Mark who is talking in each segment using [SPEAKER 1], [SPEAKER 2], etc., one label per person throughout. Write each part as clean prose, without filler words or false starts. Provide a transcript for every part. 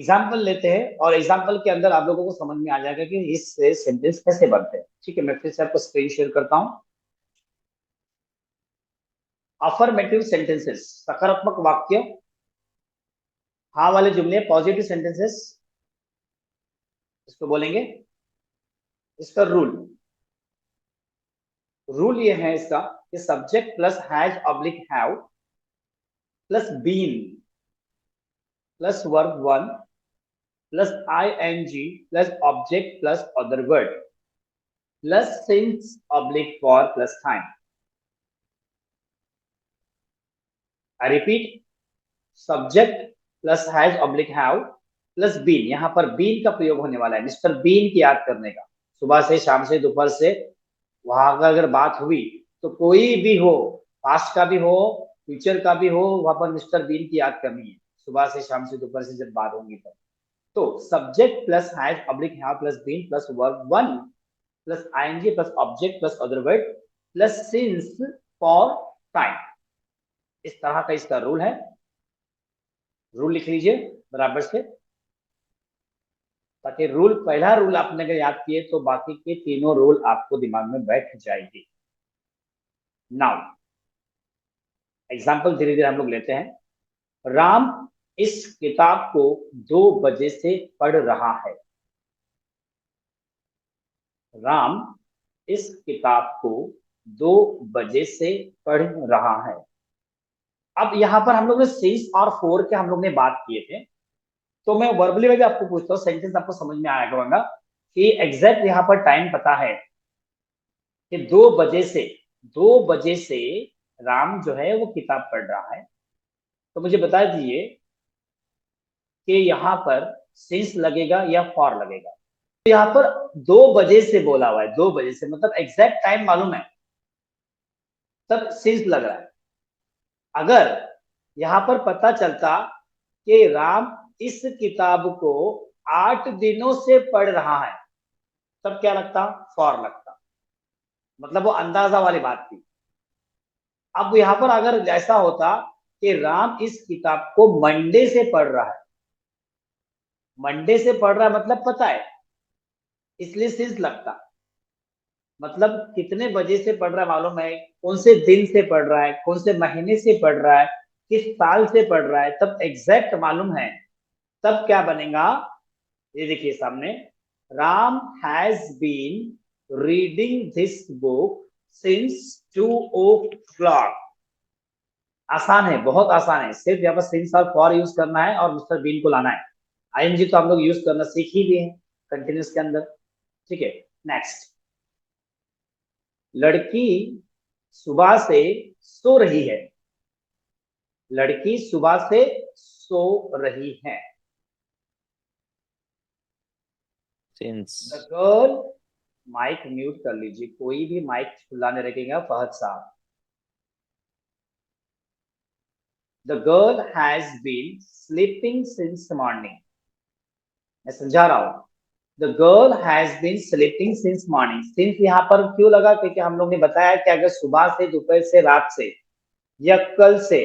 [SPEAKER 1] Example लेते हैं और एग्जाम्पल के अंदर आप लोगों को समझ में आ जाएगा कि इस सेंटेंस कैसे बनते हैं। ठीक है, मैं फिर से आपको स्क्रीन शेयर करता हूँ। अफर्मेटिव सेंटेंसेस सकारात्मक वाक्य, हाँ वाले जुमले पॉजिटिव सेंटेंसेस इसको बोलेंगे। इसका रूल रूल ये है इसका कि subject plus has oblique have plus been plus verb one plus ING plus object plus other word plus since oblique for plus time. I repeat, subject plus has oblique have plus been. यहां पर been का प्रयोग होने वाला है, mister been की याद करने का। सुबह से, शाम से, दोपहर से, वहां का अगर बात हुई तो कोई भी हो, पास्ट का भी हो, फ्यूचर का भी हो, वहां पर मिस्टर बीन की याद करनी है। सुबह से, शाम से, दोपहर से जब बात होगी तब तो subject plus has oblique have plus been plus verb one plus ING plus object plus other word plus since for time. इस तरह का इसका रूल है। रूल लिख लीजिए बराबर से, ताकि रूल, पहला रूल आपने अगर याद किए तो बाकी के तीनों रूल आपको दिमाग में बैठ जाएगी। नाउ एग्जाम्पल धीरे धीरे हम लोग लेते हैं। राम इस किताब को 2 बजे से पढ़ रहा है। राम इस किताब को 2 बजे से पढ़ रहा है। अब यहाँ पर हम लोग ने सिंस और फोर के हम लोग ने बात किए थे, तो मैं वर्बली में भी आपको पूछता हूँ, सेंटेंस आपको समझ में आया करूंगा कि एग्जैक्ट यहाँ पर टाइम पता है कि 2 बजे से राम जो है वो किताब पढ़ रहा है। तो मुझे बता दीजिए कि यहाँ पर सिंस लगेगा या फॉर लगेगा। तो यहाँ पर 2 बजे से बोला हुआ है, 2 बजे से मतलब एग्जैक्ट टाइम मालूम है, तब सिंस लग रहा है। अगर यहाँ पर पता चलता कि राम इस किताब को 8 दिनों से पढ़ रहा है, तब क्या लगता? फॉर लगता। मतलब वो अंदाजा वाली बात थी। अब यहाँ पर अगर ऐसा होता कि राम इस किताब को मंडे से पढ़ रहा है, मंडे से पढ़ रहा है मतलब पता है, इसलिए सिंस लगता। मतलब कितने बजे से पढ़ रहा है मालूम है, कौन से दिन से पढ़ रहा है, कौन से महीने से पढ़ रहा है, किस साल से पढ़ रहा है, तब एग्जैक्ट मालूम है। तब क्या बनेगा, ये देखिए सामने, Ram has been reading this book since 2 o'clock। आसान है, बहुत आसान है। सिर्फ यहाँ पर सिंस और फॉर यूज करना है और मिस्टर बीन को लाना है। आईएनजी तो हम लोग यूज करना सीख ही लिए हैं कंटिन्यूस के अंदर। ठीक है, नेक्स्ट। लड़की सुबह से सो रही है। लड़की सुबह से सो रही है।
[SPEAKER 2] Since.
[SPEAKER 1] The girl, mic mute कर लीजिए, कोई भी माइक खुला नहीं रखेगा फहद साहब। The girl has been sleeping since morning. मैं समझा रहा हूं, the girl has been sleeping since morning. Since यहाँ पर क्यों लगा? क्योंकि हम लोग ने बताया कि अगर सुबह से, दोपहर से, रात से या कल से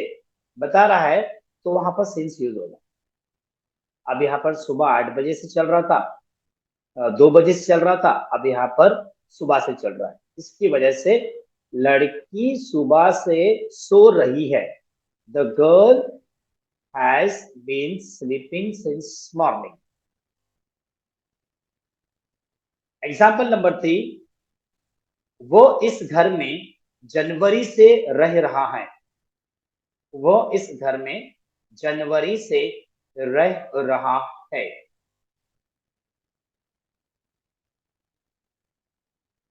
[SPEAKER 1] बता रहा है तो वहां पर सिंस यूज होगा। अब यहाँ पर सुबह 8 बजे से चल रहा था, 2 बजे से चल रहा था, अब यहाँ पर सुबह से चल रहा है। इसकी वजह से लड़की सुबह से सो रही है। The girl has been sleeping since morning. Example number 3, वो इस घर में जनवरी से रह रहा है। वो इस घर में जनवरी से रह रहा है।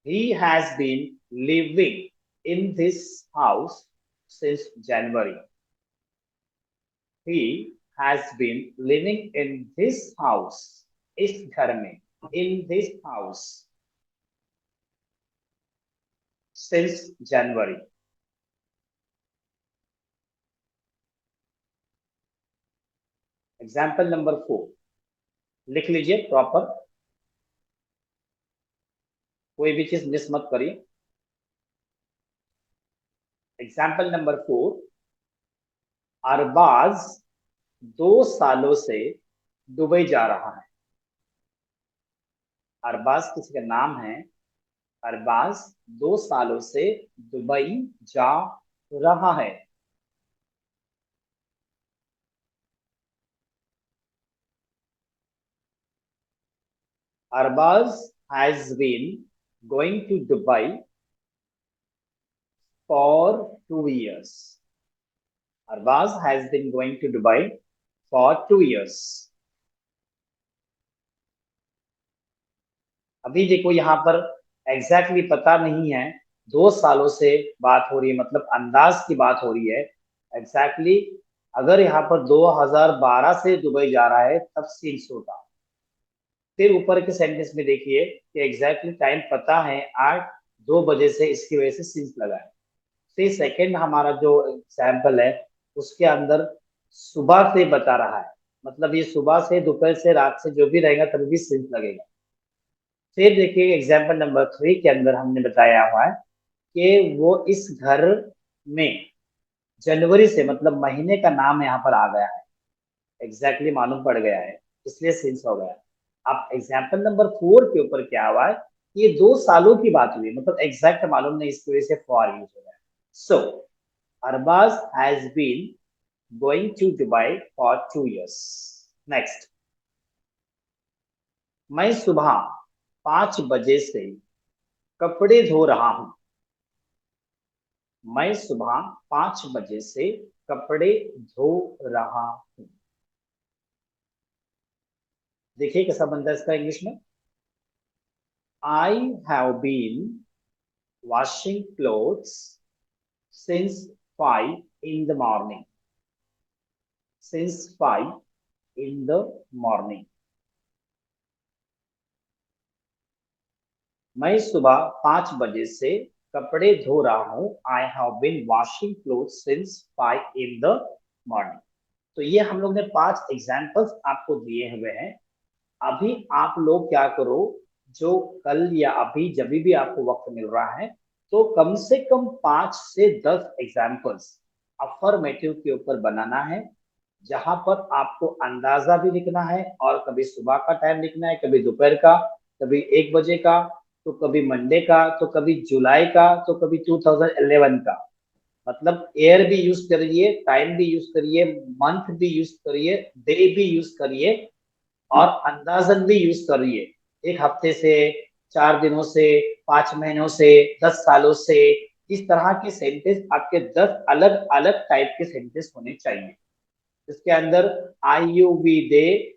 [SPEAKER 1] He has been living in this house since January. He has been living in this house, इस घर में, in this house since January. Example number 4 लिख लीजिए प्रॉपर, कोई भी चीज मिस मत करिए। एग्जाम्पल नंबर 4, अरबाज 2 सालों से दुबई जा रहा है। अरबाज किसी का नाम है। अरबाज 2 सालों से दुबई जा रहा है। Arbaz has been going to Dubai for 2 years. Arbaz has been going to Dubai for 2 years. अभी देखो यहाँ पर एग्जैक्टली पता नहीं है, 2 सालों से बात हो रही है, मतलब अंदाज की बात हो रही है। एग्जैक्टली अगर यहाँ पर 2012 से दुबई जा रहा है तब सीन्स होगा। फिर ऊपर के सेंटेंस में देखिए कि एग्जैक्टली टाइम पता है 8:02 से, इसकी वजह से सीन्स लगा है। फिर सेकेंड हमारा जो एग्जाम्पल है उसके अंदर सुबह से बता रहा है, मतलब ये सुबह से दोपहर से रात से जो भी रहेगा तभी भी सेंस लगेगा। फिर देखिए एग्जाम्पल नंबर 3 के अंदर हमने बताया हुआ है कि वो इस घर में जनवरी से, मतलब महीने का नाम यहाँ पर आ गया है, एग्जैक्टली मालूम पड़ गया है, इसलिए सेंस हो गया। अब एग्जाम्पल नंबर 4 के ऊपर क्या हुआ है, ये 2 सालों की बात हुई, मतलब एग्जैक्ट मालूम नहीं, इसकी वजह से फॉर यूज हो गया। So Arbaaz has been going to Dubai for 2 years. Next, मैं सुबह 5 बजे से कपड़े धो रहा हूं। मैं सुबह 5 बजे से कपड़े धो रहा हूं। देखिए कैसा बनता है इसका इंग्लिश में। I have been washing clothes since 5 in the morning. Since 5 in the morning. मैं सुबह 5 बजे से कपड़े धो रहा हूं। I have been washing cloth since 5 in the morning. तो ये हम लोग ने 5 एग्जाम्पल्स आपको दिए हुए हैं। अभी आप लोग क्या करो, जो कल या अभी जब भी आपको वक्त मिल रहा है तो कम से कम 5 से 10 एग्जाम्पल्स अफर्मेटिव के ऊपर बनाना है, जहां पर आपको अंदाजा भी लिखना है और कभी सुबह का टाइम लिखना है, कभी दोपहर का, कभी 1 बजे का, तो कभी मंडे का, तो कभी जुलाई का, तो कभी 2011 का। मतलब ईयर भी यूज करिए, टाइम भी यूज करिए, मंथ भी यूज करिए, डे भी यूज करिए और अंदाजन भी यूज करिए। 1 हफ्ते से, 4 दिनों से, 5 महीनों से, 10 सालों से, इस तरह के सेंटेंस आपके 10 अलग अलग टाइप के सेंटेंस होने चाहिए। इसके अंदर I you we they,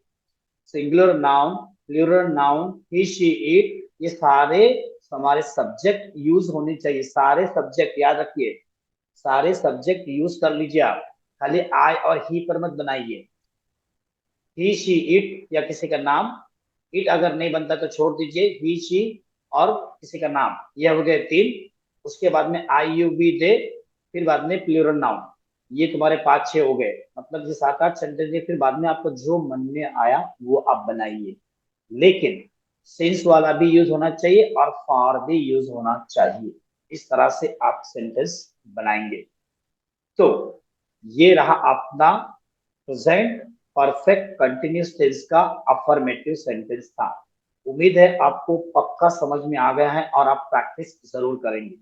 [SPEAKER 1] singular noun, plural noun, he she it, ये सारे हमारे सब्जेक्ट यूज होने चाहिए। सारे सब्जेक्ट याद रखिए, सारे सब्जेक्ट यूज कर लीजिए आप, खाली आई और ही पर मत बनाइए। ही शी इट या किसी का नाम, इट अगर नहीं बनता तो छोड़ दीजिए, ही शी और किसी का नाम, ये हो गए 3। उसके बाद में आई यू वी दे, फिर बाद में प्लूरल नाउन, ये तुम्हारे 5-6 हो गए। मतलब ये 7-8 सेंटेंस है, फिर बाद में आपको जो मन में आया वो आप बनाइए, लेकिन सिंस वाला भी यूज होना चाहिए और फॉर भी यूज होना चाहिए। इस तरह से आप सेंटेंस बनाएंगे। तो ये रहा अपना प्रेजेंट परफेक्ट कंटिन्यूस टेंस का अफर्मेटिव सेंटेंस था। उम्मीद है आपको पक्का समझ में आ गया है और आप प्रैक्टिस जरूर करेंगे।